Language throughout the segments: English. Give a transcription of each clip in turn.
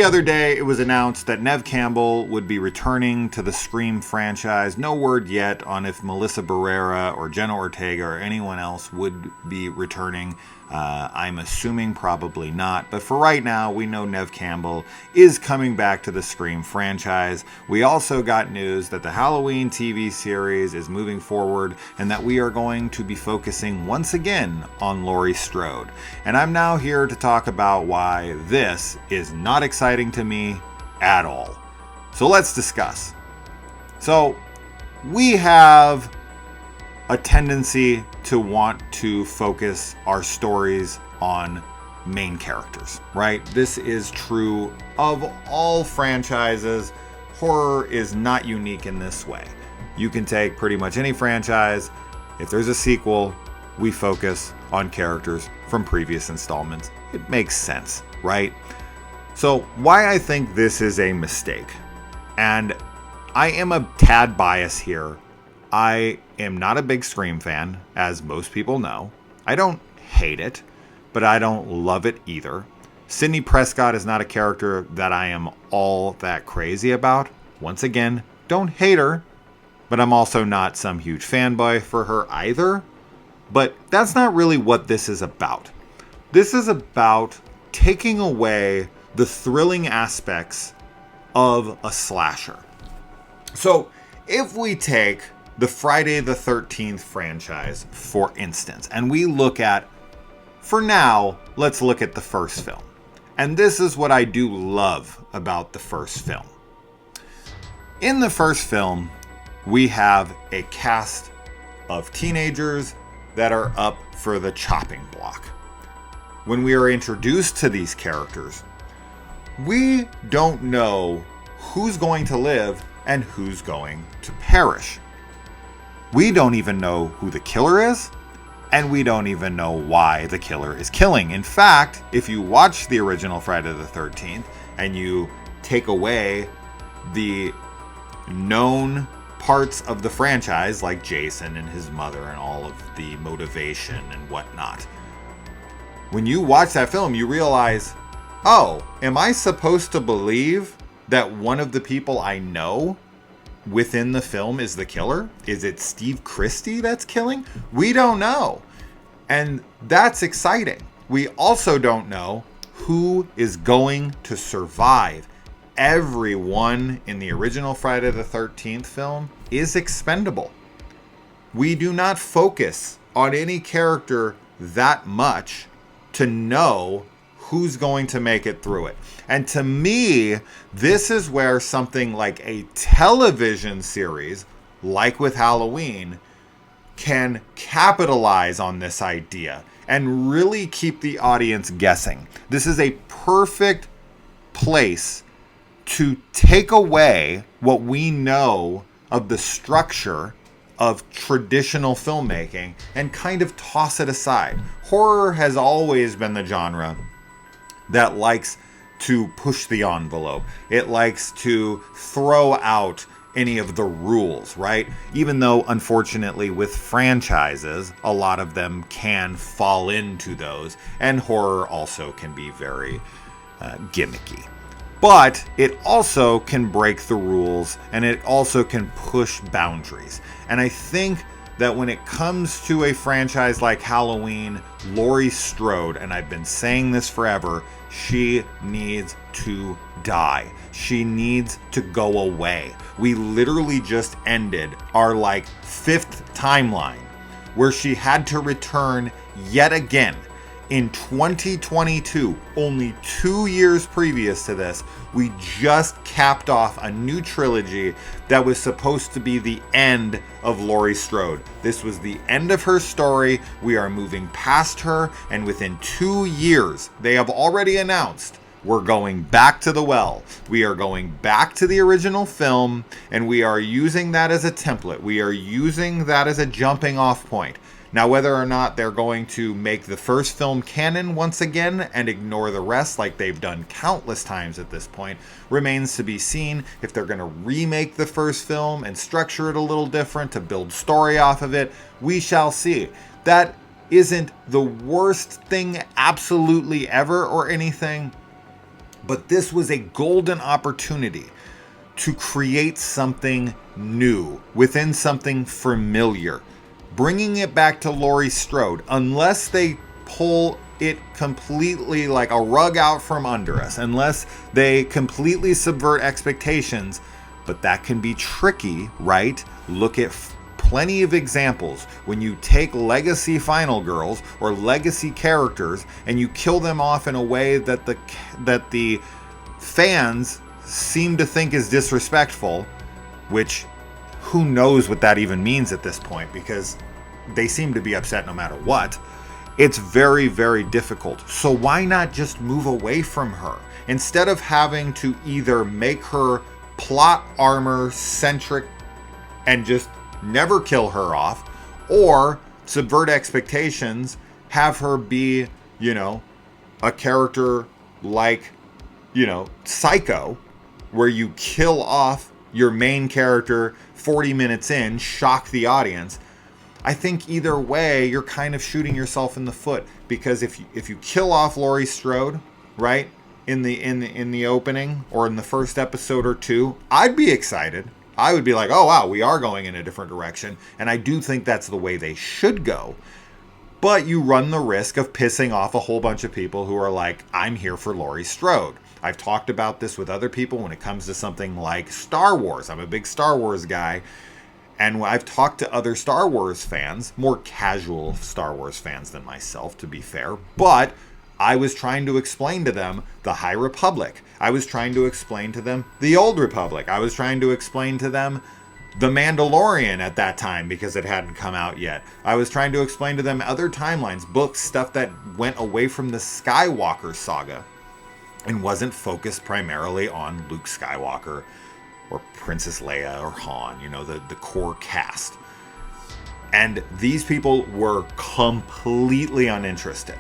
the other day, it was announced that Neve Campbell would be returning to the Scream franchise. No word yet on if Melissa Barrera or Jenna Ortega or anyone else would be returning. I'm assuming probably not. But for right now, we know Neve Campbell is coming back to the Scream franchise. We also got news that the Halloween TV series is moving forward and that we are going to be focusing once again on Laurie Strode. And I'm now here to talk about why this is not exciting to me at all. So let's discuss. So we have a tendency to want to focus our stories on main characters, right? This is true of all franchises. Horror is not unique in this way. You can take pretty much any franchise. If there's a sequel, we focus on characters from previous installments. It makes sense, right? So why I think this is a mistake, and I am a tad biased here. I am not a big Scream fan, as most people know. I don't hate it, but I don't love it either. Sidney Prescott is not a character that I am all that crazy about. Once again, don't hate her, but I'm also not some huge fanboy for her either. But that's not really what this is about. This is about taking away the thrilling aspects of a slasher. So if we take the Friday the 13th franchise, for instance, and we look at, for now, let's look at the first film. And this is what I do love about the first film. In the first film, we have a cast of teenagers that are up for the chopping block. When we are introduced to these characters, we don't know who's going to live and who's going to perish. We don't even know who the killer is, and we don't even know why the killer is killing. In fact, if you watch the original Friday the 13th and you take away the known parts of the franchise, like Jason and his mother and all of the motivation and whatnot, when you watch that film, you realize, oh, am I supposed to believe that one of the people I know within the film is the killer? Is it Steve Christie that's killing? We don't know. And that's exciting. We also don't know who is going to survive. Everyone in the original Friday the 13th film is expendable. We do not focus on any character that much to know who's going to make it through it. And to me, this is where something like a television series, like with Halloween, can capitalize on this idea and really keep the audience guessing. This is a perfect place to take away what we know of the structure of traditional filmmaking and kind of toss it aside. Horror has always been the genre that likes to push the envelope. It likes to throw out any of the rules, right? Even though, unfortunately, with franchises, a lot of them can fall into those, and horror also can be very gimmicky. But it also can break the rules, and it also can push boundaries. And I think that when it comes to a franchise like Halloween, Laurie Strode, and I've been saying this forever, she needs to die. She needs to go away. We literally just ended our 5th timeline where she had to return yet again. In 2022, only 2 years previous to this, we just capped off a new trilogy that was supposed to be the end of Laurie Strode. This was the end of her story. We are moving past her, and within 2 years, they have already announced we're going back to the well. We are going back to the original film, and we are using that as a template. We are using that as a jumping off point. Now, whether or not they're going to make the first film canon once again and ignore the rest like they've done countless times at this point remains to be seen. If they're going to remake the first film and structure it a little different to build story off of it, we shall see. That isn't the worst thing absolutely ever or anything, But this was a golden opportunity to create something new within something familiar. Bringing it back to Laurie Strode, unless they pull it completely like a rug out from under us, unless they completely subvert expectations, but that can be tricky, right? Look at plenty of examples when you take legacy final girls or legacy characters and you kill them off in a way that the fans seem to think is disrespectful, which who knows what that even means at this point, because they seem to be upset no matter what. It's very, very difficult. So why not just move away from her? Instead of having to either make her plot armor centric and just never kill her off, or subvert expectations, have her be, a character like, Psycho, where you kill off your main character 40 minutes in, shock the audience. I think either way, you're kind of shooting yourself in the foot, because if you kill off Laurie Strode, right, in the opening or in the first episode or two, I'd be excited. I would be like, oh wow, we are going in a different direction, and I do think that's the way they should go. But you run the risk of pissing off a whole bunch of people who are like, I'm here for Laurie Strode. I've talked about this with other people when it comes to something like Star Wars. I'm a big Star Wars guy. And I've talked to other Star Wars fans, more casual Star Wars fans than myself, to be fair. But I was trying to explain to them the High Republic. I was trying to explain to them the Old Republic. I was trying to explain to them The Mandalorian at that time, because it hadn't come out yet. I was trying to explain to them other timelines, books, stuff that went away from the Skywalker saga and wasn't focused primarily on Luke Skywalker or Princess Leia or Han, the core cast. And these people were completely uninterested.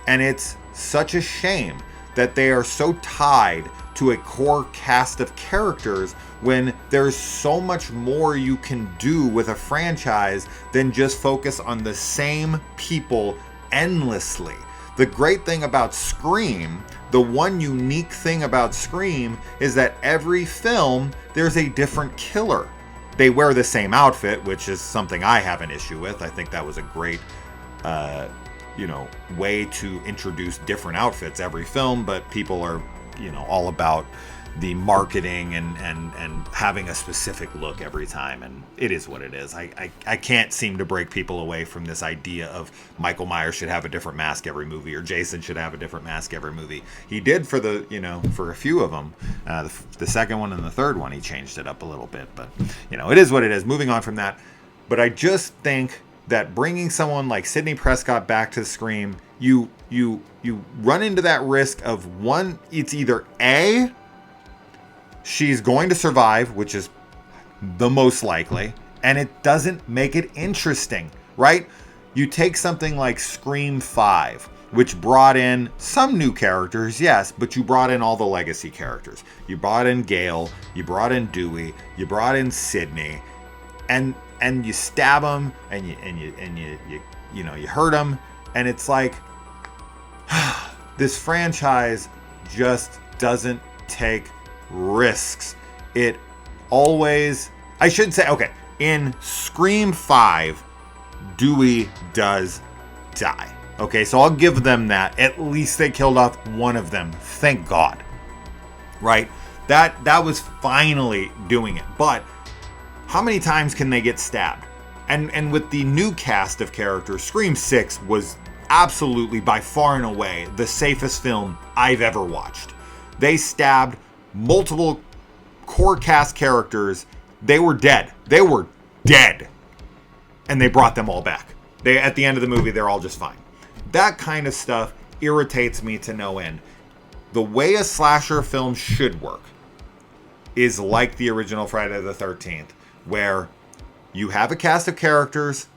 And it's such a shame that they are so tied to a core cast of characters when there's so much more you can do with a franchise than just focus on the same people endlessly. The great thing about Scream, the one unique thing about Scream, is that every film, there's a different killer. They wear the same outfit, which is something I have an issue with. I think that was a great, way to introduce different outfits every film, but people are, all about the marketing and having a specific look every time, and it is what it is. I can't seem to break people away from this idea of Michael Myers should have a different mask every movie, or Jason should have a different mask every movie. He did for for a few of them. The second one and the third one, he changed it up a little bit, but it is what it is. Moving on from that, but I just think that bringing someone like Sidney Prescott back to Scream, you run into that risk of, one, it's either A, she's going to survive, which is the most likely, and it doesn't make it interesting, right? You take something like Scream 5, which brought in some new characters, yes, but you brought in all the legacy characters. You brought in Gale, you brought in Dewey, you brought in Sidney, and you stab them, and you hurt them, and it's like, this franchise just doesn't take risks. It always, I should say, okay, in Scream 5, Dewey does die. Okay, so I'll give them that. At least they killed off one of them. Thank God. Right? That was finally doing it. But how many times can they get stabbed? And with the new cast of characters, Scream 6 was absolutely, by far and away, the safest film I've ever watched. They stabbed multiple core cast characters. They were dead. They were dead. And they brought them all back. At the end of the movie, they're all just fine. That kind of stuff irritates me to no end. The way a slasher film should work is like the original Friday the 13th, where you have a cast of characters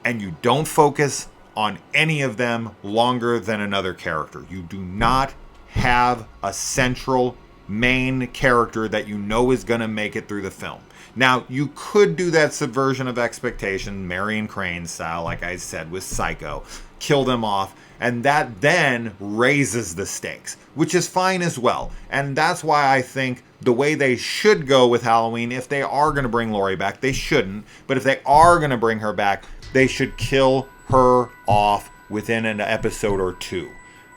and you don't focus on any of them longer than another character. You do not have a central main character that you know is going to make it through the film. Now, you could do that subversion of expectation, Marion Crane style, like I said, with Psycho. Kill them off, and that then raises the stakes, which is fine as well. And that's why I think the way they should go with Halloween, if they are going to bring Laurie back, they shouldn't, but if they are going to bring her back, they should kill her off within an episode or two.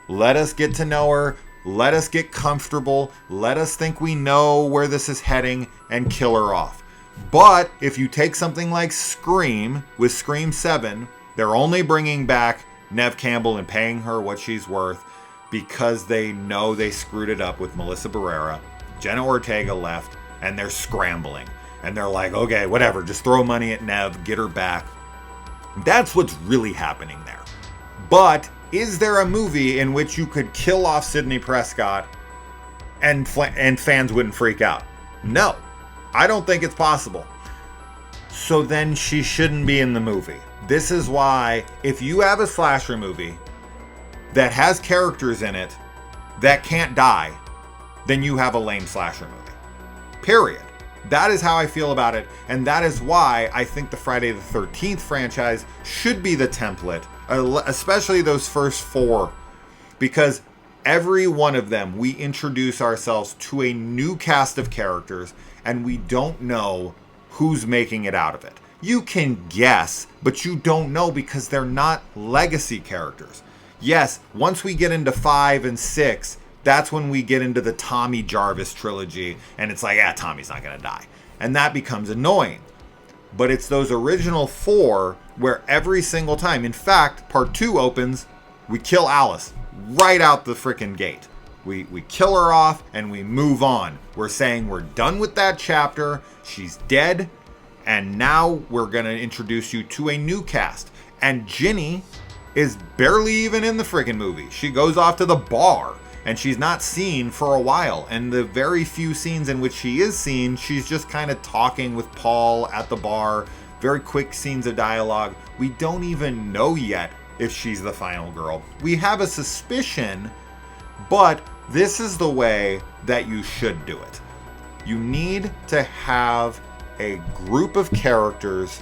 Let us get to know her. Let us get comfortable. Let us think we know where this is heading and kill her off. But if you take something like Scream, with Scream 7, they're only bringing back Neve Campbell and paying her what she's worth because they know they screwed it up with Melissa Barrera. Jenna Ortega left, and they're scrambling. And they're like, okay, whatever, just throw money at Neve, get her back. That's what's really happening there. But is there a movie in which you could kill off Sidney Prescott and fans wouldn't freak out? No. I don't think it's possible. So then she shouldn't be in the movie. This is why, if you have a slasher movie that has characters in it that can't die, then you have a lame slasher movie. Period. That is how I feel about it. And that is why I think the Friday the 13th franchise should be the template, especially those first 4. Because every one of them, we introduce ourselves to a new cast of characters, and we don't know who's making it out of it. You can guess, but you don't know because they're not legacy characters. Yes, once we get into 5 and 6, that's when we get into the Tommy Jarvis trilogy, and it's like, Tommy's not going to die. And that becomes annoying. But it's those original 4 where every single time, in fact, part 2 opens, we kill Alice right out the frickin' gate. We kill her off and we move on. We're saying we're done with that chapter. She's dead. And now we're going to introduce you to a new cast. And Ginny is barely even in the frickin' movie. She goes off to the bar and she's not seen for a while. And the very few scenes in which she is seen, she's just kind of talking with Paul at the bar. Very quick scenes of dialogue. We don't even know yet if she's the final girl. We have a suspicion, but this is the way that you should do it. You need to have a group of characters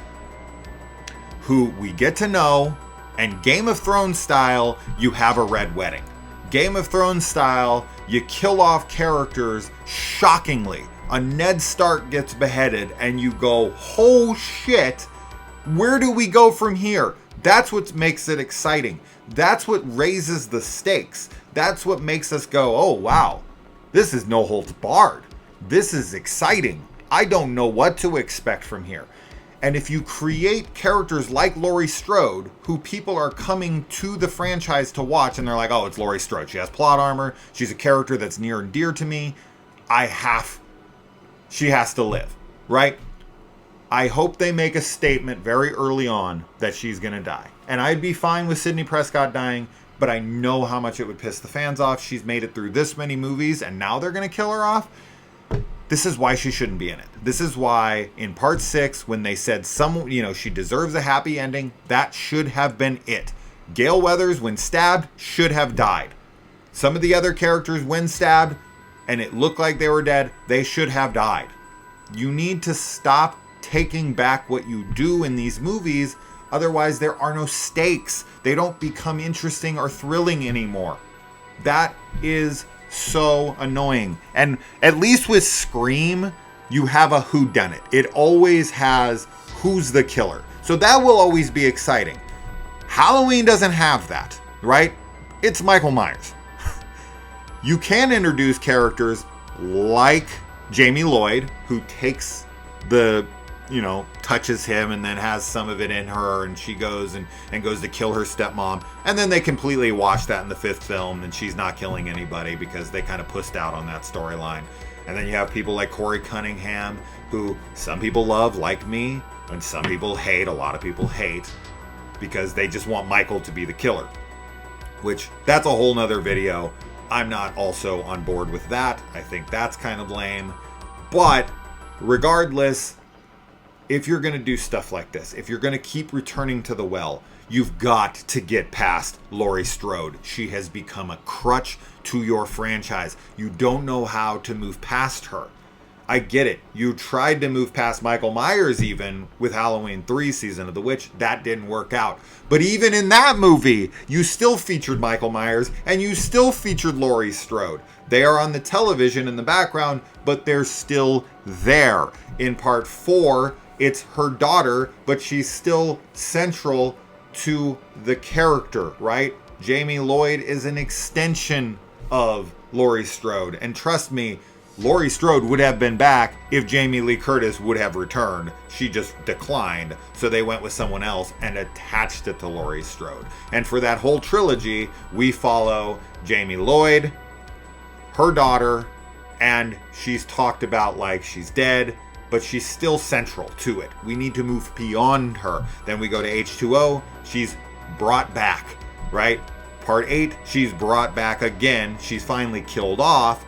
who we get to know, and Game of Thrones style, you have a red wedding. Game of Thrones style, you kill off characters shockingly. A Ned Stark gets beheaded and you go, oh shit, where do we go from here? That's what makes it exciting. That's what raises the stakes. That's what makes us go, oh wow, this is no holds barred. This is exciting. I don't know what to expect from here. And if you create characters like Laurie Strode, who people are coming to the franchise to watch, and they're like, oh, it's Laurie Strode. She has plot armor. She's a character that's near and dear to me. She has to live, right? I hope they make a statement very early on that she's going to die. And I'd be fine with Sidney Prescott dying, but I know how much it would piss the fans off. She's made it through this many movies, and now they're going to kill her off. This is why she shouldn't be in it. This is why in part 6, when they said she deserves a happy ending, that should have been it. Gale Weathers, when stabbed, should have died. Some of the other characters, when stabbed, and it looked like they were dead, they should have died. You need to stop taking back what you do in these movies. Otherwise, there are no stakes. They don't become interesting or thrilling anymore. That is so annoying. And at least with Scream, you have a whodunit. It always has who's the killer. So that will always be exciting. Halloween doesn't have that, right? It's Michael Myers. You can introduce characters like Jamie Lloyd, who takes touches him and then has some of it in her, and she goes and goes to kill her stepmom, and then they completely wash that in the 5th film, and she's not killing anybody because they kind of pussed out on that storyline. And then you have people like Corey Cunningham, who some people love, like me, and some people hate. A lot of people hate because they just want Michael to be the killer, which that's a whole nother video. I'm not also on board with that. I think that's kind of lame. But regardless, if you're going to do stuff like this, if you're going to keep returning to the well, you've got to get past Laurie Strode. She has become a crutch to your franchise. You don't know how to move past her. I get it. You tried to move past Michael Myers even with Halloween 3 Season of the Witch. That didn't work out. But even in that movie, you still featured Michael Myers and you still featured Laurie Strode. They are on the television in the background, but they're still there. In part 4, it's her daughter, but she's still central to the character, right? Jamie Lloyd is an extension of Laurie Strode. And trust me, Laurie Strode would have been back if Jamie Lee Curtis would have returned. She just declined, so they went with someone else and attached it to Laurie Strode. And for that whole trilogy, we follow Jamie Lloyd, her daughter, and she's talked about like she's dead, but she's still central to it. We need to move beyond her. Then we go to H2O, she's brought back, right? Part 8, she's brought back again. She's finally killed off.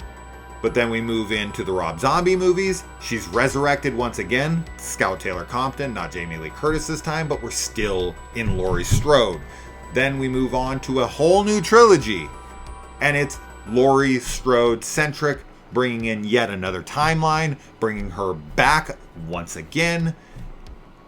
But then we move into the Rob Zombie movies. She's resurrected once again. Scout Taylor Compton, not Jamie Lee Curtis this time, but we're still in Laurie Strode. Then we move on to a whole new trilogy. And it's Laurie Strode centric, bringing in yet another timeline, bringing her back once again.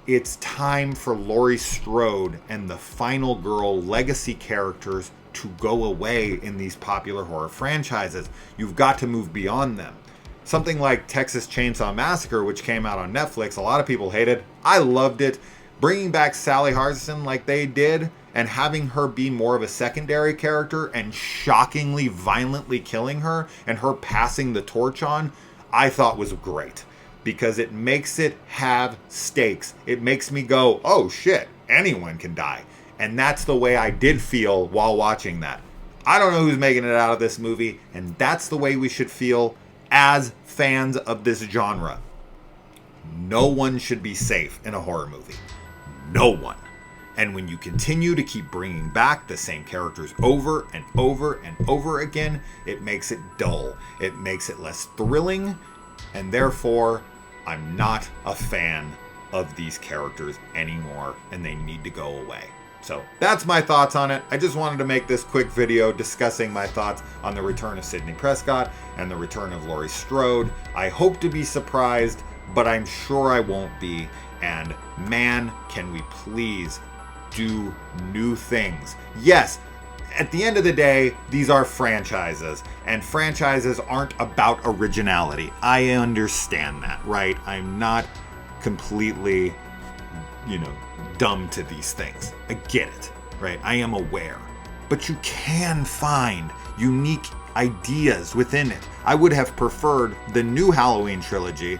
It's time for Laurie Strode and the Final Girl legacy characters to go away in these popular horror franchises. You've got to move beyond them. Something like Texas Chainsaw Massacre, which came out on Netflix, a lot of people hated. I loved it. Bringing back Sally Hardison like they did and having her be more of a secondary character and shockingly violently killing her and her passing the torch on, I thought was great because it makes it have stakes. It makes me go, oh shit, anyone can die. And that's the way I did feel while watching that. I don't know who's making it out of this movie, and that's the way we should feel as fans of this genre. No one should be safe in a horror movie. No one. And when you continue to keep bringing back the same characters over and over and over again, it makes it dull. It makes it less thrilling, and therefore, I'm not a fan of these characters anymore, and they need to go away. So that's my thoughts on it. I just wanted to make this quick video discussing my thoughts on the return of Sidney Prescott and the return of Laurie Strode. I hope to be surprised, but I'm sure I won't be. And man, can we please do new things? Yes, at the end of the day, these are franchises, and franchises aren't about originality. I understand that, right? I'm not completely, dumb to these things. I get it, right? I am aware. But you can find unique ideas within it. I would have preferred the new Halloween trilogy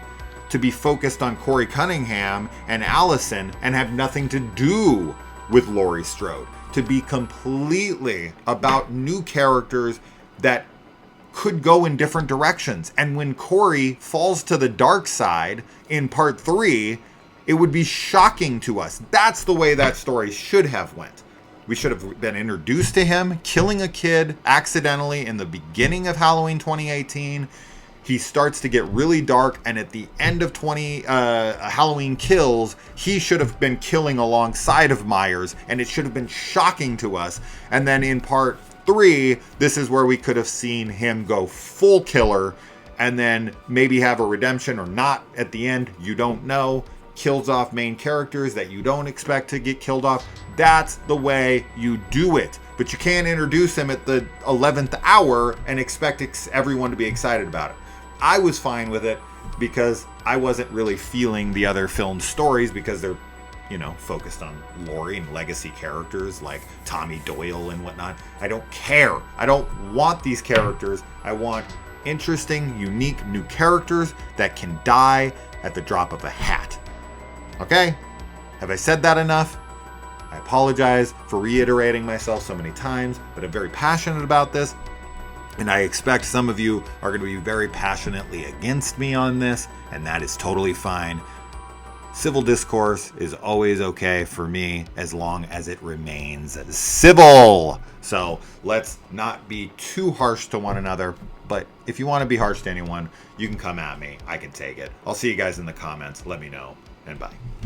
to be focused on Corey Cunningham and Allison and have nothing to do with Laurie Strode. To be completely about new characters that could go in different directions. And when Corey falls to the dark side in part 3, it would be shocking to us. That's the way that story should have went. We should have been introduced to him killing a kid accidentally in the beginning of Halloween 2018. He starts to get really dark, and at the end of Halloween Kills, he should have been killing alongside of Myers, and it should have been shocking to us. And then in part 3, this is where we could have seen him go full killer, and then maybe have a redemption or not at the end. You don't know. Kills off main characters that you don't expect to get killed off. That's the way you do it. But you can't introduce him at the 11th hour and expect everyone to be excited about it. I was fine with it because I wasn't really feeling the other film stories because they're, focused on Laurie and legacy characters like Tommy Doyle and whatnot. I don't care. I don't want these characters. I want interesting, unique new characters that can die at the drop of a hat. Okay? Have I said that enough? I apologize for reiterating myself so many times, but I'm very passionate about this. And I expect some of you are going to be very passionately against me on this, and that is totally fine. Civil discourse is always okay for me as long as it remains civil. So let's not be too harsh to one another. But if you want to be harsh to anyone, you can come at me. I can take it. I'll see you guys in the comments. Let me know. and bye.